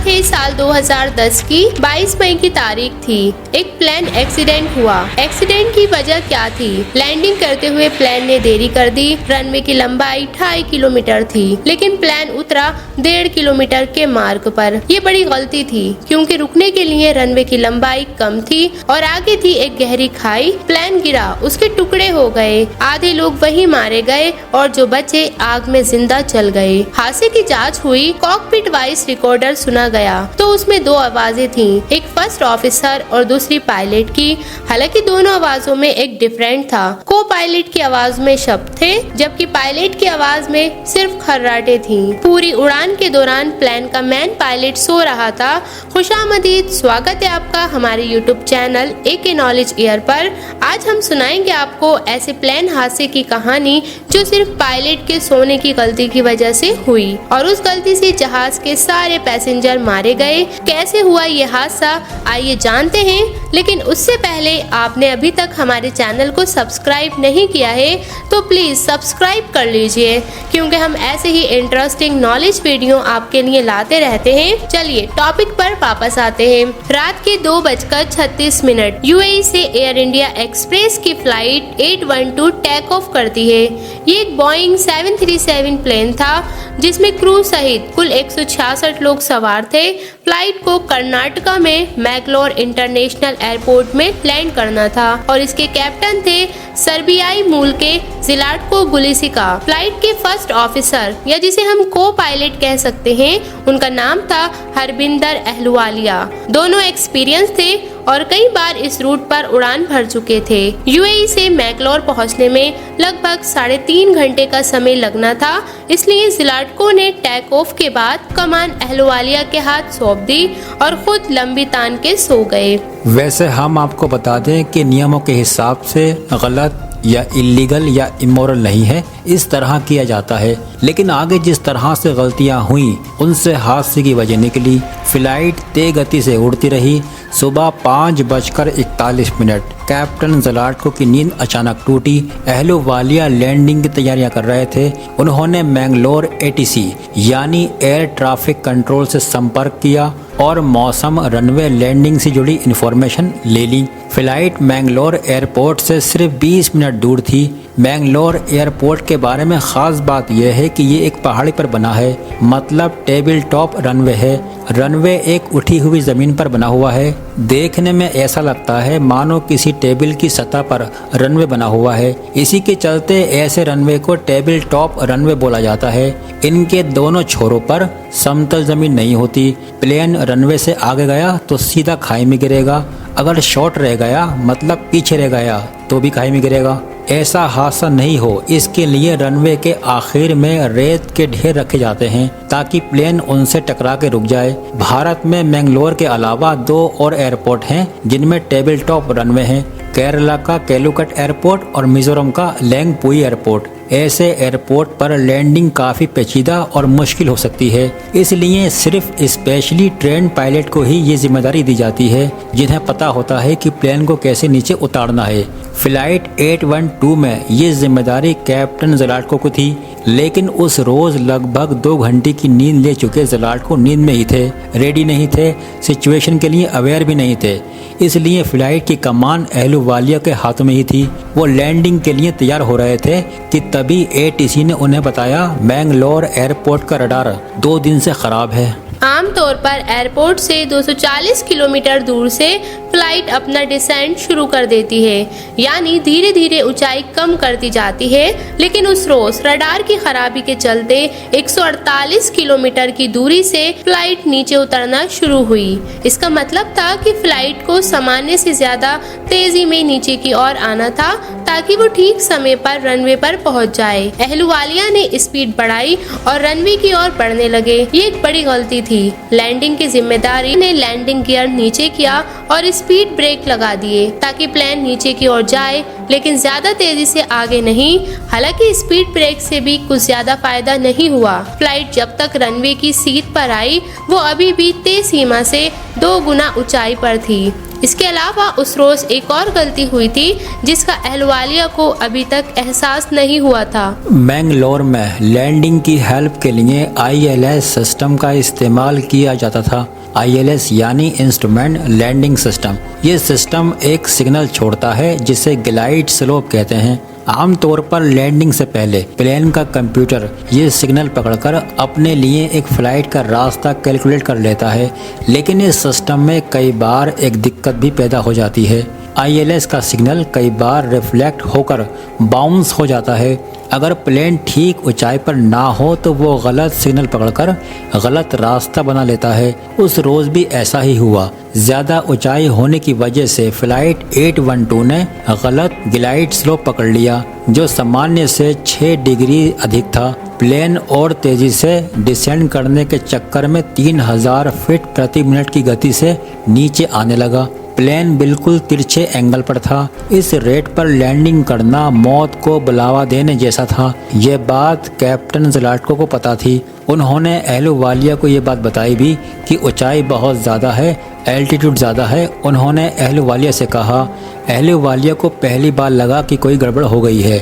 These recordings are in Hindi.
बात है साल 2010 की 22 मई की तारीख थी। एक प्लेन एक्सीडेंट हुआ। एक्सीडेंट की वजह क्या थी? लैंडिंग करते हुए प्लेन ने देरी कर दी। रनवे की लंबाई 2.5 किलोमीटर थी, लेकिन प्लेन उतरा 1.5 किलोमीटर के मार्ग पर। ये बड़ी गलती थी, क्योंकि रुकने के लिए रनवे की लंबाई कम थी और आगे थी एक गहरी खाई। प्लेन गिरा, उसके टुकड़े हो गए। आधे लोग वहीं मारे गए और जो बचे आग में जिंदा जल गए। हादसे की जांच हुई। कॉकपिट वॉइस रिकॉर्डर सुना गया तो उसमें 2 आवाजें थीं, एक फर्स्ट ऑफिसर और दूसरी पायलट की। हालांकि दोनों आवाजों में एक डिफरेंट था। को पायलट की आवाज में शब्द थे, जबकि पायलट की आवाज में सिर्फ खर्राटे थीं। पूरी उड़ान के दौरान प्लेन का मैन पायलट सो रहा था। खुशामदीद, स्वागत है आपका हमारे YouTube channel AK knowledge air पर। आज हम सुनाएंगे आपको ऐसे प्लेन हादसे की कहानी जो सिर्फ पायलट के सोने की गलती की वजह से हुई और उस गलती से जहाज के सारे पैसेंजर मारे गए। कैसे हुआ ये हादसा, आइए जानते हैं। लेकिन उससे पहले आपने अभी तक हमारे चैनल को सब्सक्राइब नहीं किया है तो प्लीज सब्सक्राइब कर लीजिए, क्योंकि हम ऐसे ही इंटरेस्टिंग नॉलेज वीडियो आपके लिए लाते रहते हैं। चलिए टॉपिक पर वापस आते हैं। रात के 2:36 UAE से एयर इंडिया एक्सप्रेस की फ्लाइट 812 टेक ऑफ करती है। ये एक बोइंग 737 प्लेन था जिसमें क्रू सहित कुल 166 लोग सवार थे। फ्लाइट को कर्नाटका में मैंगलोर इंटरनेशनल एयरपोर्ट में लैंड करना था और इसके कैप्टन थे सर्बियाई मूल के ज़िलाटको गुलिसिका। फ्लाइट के फर्स्ट ऑफिसर या जिसे हम को पायलट कह सकते हैं, उनका नाम था हरबिंदर अहलुवालिया। दोनों एक्सपीरियंस थे और कई बार इस रूट पर उड़ान भर चुके थे। UAE से मैंगलोर पहुंचने में लगभग 3.5 घंटे का समय लगना था, इसलिए ज़िलाटको ने टेक ऑफ के बाद कमान अहलुवालिया के हाथ सौंप दी और खुद लंबी तान के सो गए। वैसे हम आपको बता दें कि नियमों के हिसाब से गलत या इलीगल या इमोरल नहीं है, इस तरह किया जाता है। लेकिन आगे जिस तरह से गलतियां हुई उनसे हादसे की वजह निकली। फ्लाइट तेज गति से उड़ती रही। सुबह 5:41 कैप्टन ज़लाटको की नींद अचानक टूटी। अहलुवालिया लैंडिंग की तैयारियां कर रहे थे। उन्होंने मैंगलोर ATC यानी एयर ट्रैफिक कंट्रोल से संपर्क किया और मौसम, रनवे, लैंडिंग से जुड़ी इन्फॉर्मेशन ले ली। फ्लाइट मैंगलोर एयरपोर्ट से सिर्फ 20 मिनट दूर थी। मैंगलोर एयरपोर्ट के बारे में ख़ास बात यह है कि ये एक पहाड़ी पर बना है, मतलब टेबल टॉप रनवे है। रनवे एक उठी हुई ज़मीन पर बना हुआ है। देखने में ऐसा लगता है मानो किसी टेबल की सतह पर रनवे बना हुआ है। इसी के चलते ऐसे रनवे को टेबल टॉप रनवे बोला जाता है। इनके दोनों छोरों पर समतल ज़मीन नहीं होती। प्लेन रनवे से आगे गया तो सीधा खाई में गिरेगा, अगर शॉर्ट रह गया मतलब पीछे रह गया तो भी खाई में गिरेगा। ऐसा हादसा नहीं हो इसके लिए रनवे के आखिर में रेत के ढेर रखे जाते हैं ताकि प्लेन उनसे टकरा के रुक जाए। भारत में मैंगलोर के अलावा 2 और एयरपोर्ट हैं जिनमें टेबल टॉप रनवे हैं, केरला का कैलुकट एयरपोर्ट और मिजोरम का लेंगपुई एयरपोर्ट। ऐसे एयरपोर्ट पर लैंडिंग काफ़ी पेचीदा और मुश्किल हो सकती है, इसलिए सिर्फ स्पेशली ट्रेंड पायलट को ही ये जिम्मेदारी दी जाती है जिन्हें पता होता है कि प्लेन को कैसे नीचे उतारना है। फ्लाइट 812 में ये जिम्मेदारी कैप्टन ज़लाटको को थी, लेकिन उस रोज़ लगभग 2 घंटे की नींद ले चुके ज़लाटको नींद में ही थे, रेडी नहीं थे, सिचुएशन के लिए अवेयर भी नहीं थे। इसलिए फ्लाइट की कमान अहलुवालिया के हाथों में ही थी। वो लैंडिंग के लिए तैयार हो रहे थे कि तभी ATC ने उन्हें बताया मैंगलोर एयरपोर्ट का रडार 2 दिन से ख़राब है। आमतौर पर एयरपोर्ट से 240 किलोमीटर दूर से फ्लाइट अपना डिसेंट शुरू कर देती है, यानी धीरे धीरे ऊंचाई कम करती जाती है। लेकिन उस रोज रडार की खराबी के चलते 148 किलोमीटर की दूरी से फ्लाइट नीचे उतरना शुरू हुई। इसका मतलब था कि फ्लाइट को सामान्य से ज्यादा तेजी में नीचे की ओर आना था ताकि वो ठीक समय पर रनवे पर पहुंच जाए। अहलुवालिया ने स्पीड बढ़ाई और रनवे की ओर बढ़ने लगे। ये एक बड़ी गलती थी। लैंडिंग की जिम्मेदारी ने लैंडिंग गियर नीचे किया और स्पीड ब्रेक लगा दिए ताकि प्लेन नीचे की ओर जाए, लेकिन ज्यादा तेजी से आगे नहीं। हालांकि स्पीड ब्रेक से भी कुछ ज्यादा फायदा नहीं हुआ। फ्लाइट जब तक रनवे की सीट पर आई वो अभी भी तय सीमा से 2 गुना ऊंचाई पर थी। इसके अलावा उस रोज एक और गलती हुई थी जिसका अहलुवालिया को अभी तक एहसास नहीं हुआ था। मैंगलोर में लैंडिंग की हेल्प के लिए ILS सिस्टम का इस्तेमाल किया जाता था। ILS यानी इंस्ट्रूमेंट लैंडिंग सिस्टम। ये सिस्टम एक सिग्नल छोड़ता है जिसे ग्लाइड स्लोप कहते हैं। आमतौर पर लैंडिंग से पहले प्लेन का कंप्यूटर ये सिग्नल पकड़कर अपने लिए एक फ्लाइट का रास्ता कैलकुलेट कर लेता है, लेकिन इस सिस्टम में कई बार एक दिक्कत भी पैदा हो जाती है। ILS का सिग्नल कई बार रिफ्लेक्ट होकर बाउंस हो जाता है। अगर प्लेन ठीक ऊंचाई पर ना हो तो वो गलत सिग्नल पकड़कर गलत रास्ता बना लेता है। उस रोज़ भी ऐसा ही हुआ। ज़्यादा ऊंचाई होने की वजह से फ्लाइट 812 ने गलत ग्लाइड स्लोप पकड़ लिया, जो सामान्य से 6 डिग्री अधिक था। प्लेन और तेज़ी से डिसेंड करने के चक्कर में 3000 फीट प्रति मिनट की गति से नीचे आने लगा। प्लेन बिल्कुल तिरछे एंगल पर था। इस रेट पर लैंडिंग करना मौत को बुलावा देने जैसा था। ये बात कैप्टन ज़लाटको को पता थी। उन्होंने अहलुवालिया को ये बात बताई भी कि ऊंचाई बहुत ज़्यादा है, एल्टीट्यूड ज़्यादा है। उन्होंने अहलुवालिया से कहा। अहलुवालिया को पहली बार लगा कि कोई गड़बड़ हो गई है।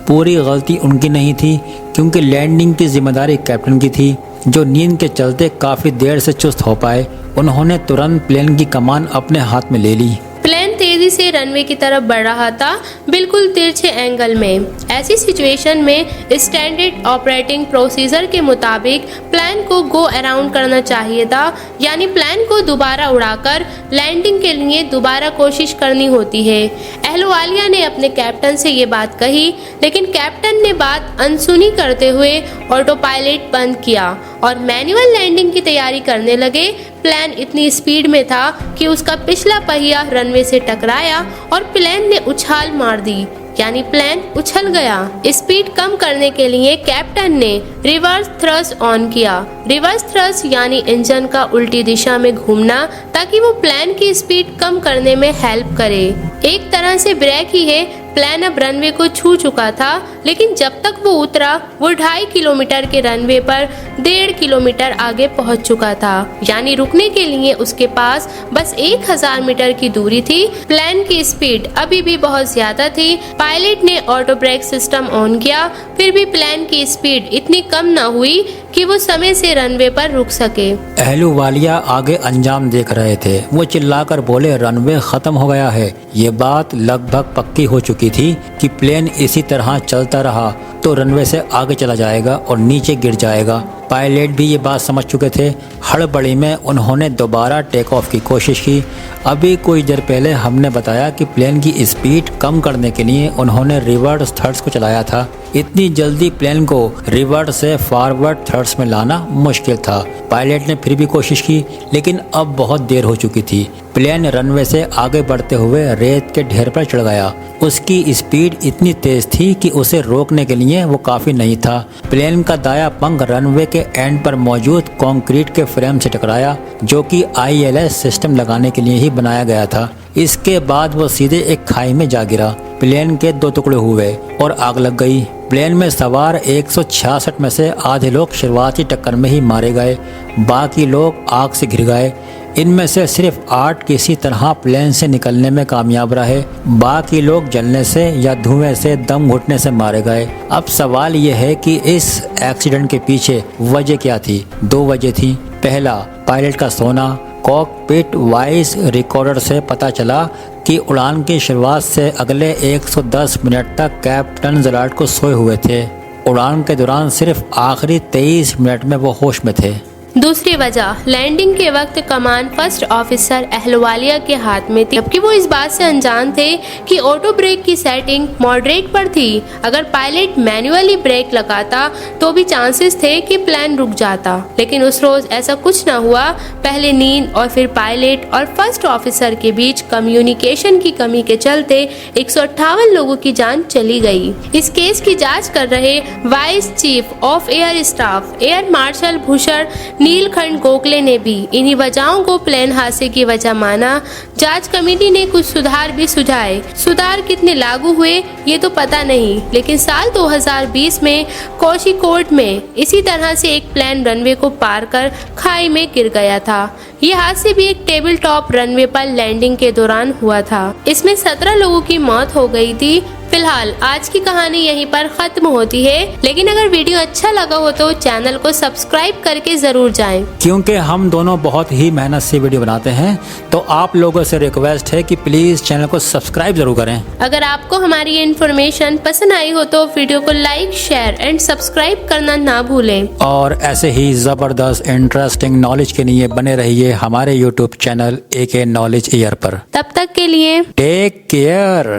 पूरी गलती उनकी नहीं थी, क्योंकि लैंडिंग की जिम्मेदारी कैप्टन की थी, जो नींद के चलते काफ़ी देर से चुस्त हो पाए। उन्होंने तुरंत प्लेन की कमान अपने हाथ में ले ली। प्लेन तेजी से रनवे की तरफ बढ़ रहा था, बिल्कुल तिरछे एंगल में। ऐसी सिचुएशन में स्टैंडर्ड ऑपरेटिंग प्रोसीजर के मुताबिक प्लेन को गो अराउंड करना चाहिए था, यानी प्लेन को दोबारा उड़ाकर लैंडिंग के लिए दोबारा कोशिश करनी होती है। अहलुवालिया ने अपने कैप्टन से ये बात कही, लेकिन कैप्टन ने बात अनसुनी करते हुए ऑटो पायलट बंद किया और मैनुअल लैंडिंग की तैयारी करने लगे। प्लेन इतनी स्पीड में था कि उसका पिछला पहिया रनवे से टकराया और प्लेन ने उछाल मार दी, यानी प्लेन उछल गया। स्पीड कम करने के लिए कैप्टन ने रिवर्स थ्रस्ट ऑन किया। रिवर्स थ्रस्ट यानी इंजन का उल्टी दिशा में घूमना, ताकि वो प्लेन की स्पीड कम करने में हेल्प करे। एक तरह से ब्रेक ही है। प्लेन अब रनवे को छू चुका था, लेकिन जब तक वो उतरा वो 2.5 किलोमीटर के रनवे पर 1.5 किलोमीटर आगे पहुंच चुका था, यानी रुकने के लिए उसके पास बस 1000 मीटर की दूरी थी। प्लेन की स्पीड अभी भी बहुत ज्यादा थी। पायलट ने ऑटो ब्रेक सिस्टम ऑन किया, फिर भी प्लेन की स्पीड इतनी कम न हुई कि वो समय से रनवे पर रुक सके। अहलुवालिया आगे अंजाम देख रहे थे। वो चिल्लाकर बोले, रनवे खत्म हो गया है। ये बात लगभग पक्की हो चुकी थी कि प्लेन इसी तरह चलता रहा तो रनवे से आगे चला जाएगा और नीचे गिर जाएगा। पायलट भी ये बात समझ चुके थे। हड़बड़ी में उन्होंने दोबारा टेक ऑफ की कोशिश की। अभी कुछ देर पहले हमने बताया कि प्लेन की स्पीड कम करने के लिए उन्होंने रिवर्स थ्रस्ट को चलाया था। इतनी जल्दी प्लेन को रिवर्स से फॉरवर्ड थ्रस्ट में लाना मुश्किल था। पायलट ने फिर भी कोशिश की, लेकिन अब बहुत देर हो चुकी थी। प्लेन रनवे से आगे बढ़ते हुए रेत के ढेर पर चढ़ गया। उसकी स्पीड इतनी तेज थी कि उसे रोकने के लिए वो काफ़ी नहीं था। प्लेन का दायां पंख रनवे के एंड पर मौजूद कंक्रीट के फ्रेम से टकराया, जो कि ILS सिस्टम लगाने के लिए ही बनाया गया था। इसके बाद वो सीधे एक खाई में जा गिरा। प्लेन के 2 टुकड़े हुए और आग लग गई। प्लेन में सवार 166 में से आधे लोग शुरुआती टक्कर में ही मारे गए, बाकी लोग आग से घिर गए। इनमें से सिर्फ 8 किसी तरह प्लेन से निकलने में कामयाब रहे, बाकी लोग जलने से या धुएं से दम घुटने से मारे गए। अब सवाल यह है कि इस एक्सीडेंट के पीछे वजह क्या थी? 2 वजह थी। पहला, पायलट का सोना। कॉकपिट वॉइस रिकॉर्डर से पता चला कि उड़ान की शुरुआत से अगले 110 मिनट तक कैप्टन ज़लाटको सोए हुए थे। उड़ान के दौरान सिर्फ आखिरी 23 मिनट में वो होश में थे। दूसरी वजह, लैंडिंग के वक्त कमान फर्स्ट ऑफिसर अहलुवालिया के हाथ में थी, जबकि वो इस बात से अनजान थे कि ऑटो ब्रेक की सेटिंग मॉडरेट पर थी। अगर पायलट मैन्युअली ब्रेक लगाता तो भी चांसेस थे कि प्लेन रुक जाता, लेकिन उस रोज ऐसा कुछ न हुआ। पहले नींद और फिर पायलट और फर्स्ट ऑफिसर के बीच कम्युनिकेशन की कमी के चलते 158 लोगों की जान चली गई। इस केस की जांच कर रहे vice chief of air staff air marshal Bhushan Neelkhand Gokhale ने भी इन्हीं वजहों को प्लेन हादसे की वजह माना। जांच कमेटी ने कुछ सुधार भी सुझाए। सुधार कितने लागू हुए ये तो पता नहीं, लेकिन साल 2020 में कोझिकोड में इसी तरह से एक प्लेन रनवे को पार कर खाई में गिर गया था। यह हादसे भी एक टेबल टॉप रनवे पर लैंडिंग के दौरान हुआ था। इसमें 17 लोगों की मौत हो गई थी। फिलहाल आज की कहानी यहीं पर खत्म होती है, लेकिन अगर वीडियो अच्छा लगा हो तो चैनल को सब्सक्राइब करके जरूर जाएं। क्योंकि हम दोनों बहुत ही मेहनत से वीडियो बनाते हैं, तो आप लोगों से रिक्वेस्ट है कि प्लीज चैनल को सब्सक्राइब जरूर करें। अगर आपको हमारी इन्फॉर्मेशन पसंद आई हो तो वीडियो को लाइक, शेयर एंड सब्सक्राइब करना ना भूलें। और ऐसे ही जबरदस्त इंटरेस्टिंग नॉलेज के लिए बने रहिए हमारे YouTube channel AK knowledge year पर। तब तक के लिए टेक केयर।